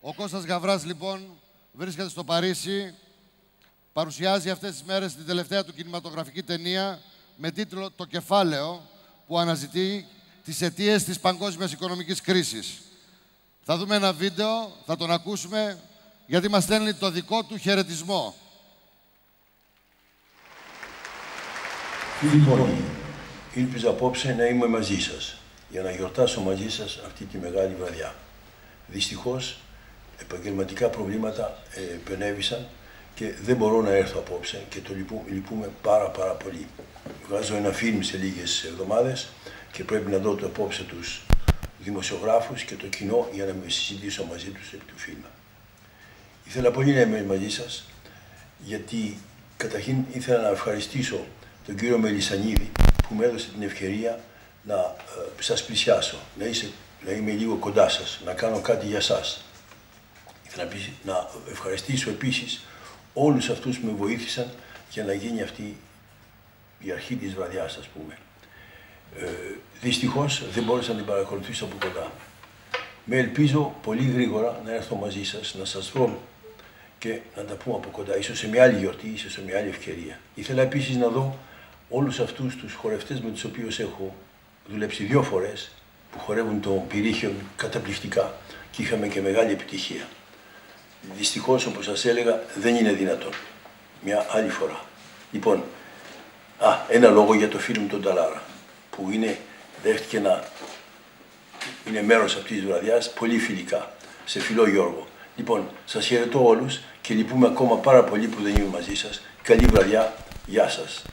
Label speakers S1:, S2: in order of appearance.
S1: Ο Κώστας Γαβράς, λοιπόν, βρίσκεται στο Παρίσι. Παρουσιάζει αυτές τις μέρες την τελευταία του κινηματογραφική ταινία με τίτλο «Το κεφάλαιο», που αναζητεί τις αιτίες της παγκόσμιας οικονομικής κρίσης. Θα δούμε ένα βίντεο, θα τον ακούσουμε, γιατί μας στέλνει το δικό του χαιρετισμό.
S2: Φίλοι πολλοί, ήλπιζα απόψε να είμαι μαζί σας, για να γιορτάσω μαζί σας αυτή τη μεγάλη βραδιά. Δυστυχώς, επαγγελματικά προβλήματα επενέβησαν και δεν μπορώ να έρθω απόψε και το λυπούμε πάρα πολύ. Βγάζω ένα φιλμ σε λίγες εβδομάδες και πρέπει να δω το απόψε τους δημοσιογράφους και το κοινό για να με συζητήσω μαζί τους επί του φιλμ. Ήθελα πολύ να είμαι μαζί σας, γιατί καταρχήν ήθελα να ευχαριστήσω τον κύριο Μελισσανίδη που μου έδωσε την ευκαιρία να σας πλησιάσω, να είμαι λίγο κοντά σας, να κάνω κάτι για σας. Ήθελα να ευχαριστήσω επίσης όλους αυτούς που με βοήθησαν για να γίνει αυτή η αρχή της βραδιάς, ας πούμε. Δυστυχώς δεν μπόρεσα να την παρακολουθήσω από κοντά. Με ελπίζω πολύ γρήγορα να έρθω μαζί σας, να σας βρω και να τα πούμε από κοντά, ίσως σε μια άλλη γιορτή, ίσως σε μια άλλη ευκαιρία. Ήθελα επίσης να δω όλους αυτούς τους χορευτές με τους οποίους έχω δουλέψει 2 φορές, που χορεύουν το πυρίχιο καταπληκτικά και είχαμε και μεγάλη επιτυχία. Δυστυχώς, όπως σας έλεγα, δεν είναι δυνατόν. Μια άλλη φορά. Λοιπόν, ένα λόγο για το φιλμ τον Ταλάρα, που δέχτηκε να είναι μέρος αυτής της βραδιάς πολύ φιλικά. Σε φιλό Γιώργο. Λοιπόν, σας χαιρετώ όλους και λυπούμε ακόμα πάρα πολύ που δεν είμαι μαζί σας. Καλή βραδιά. Γεια σας.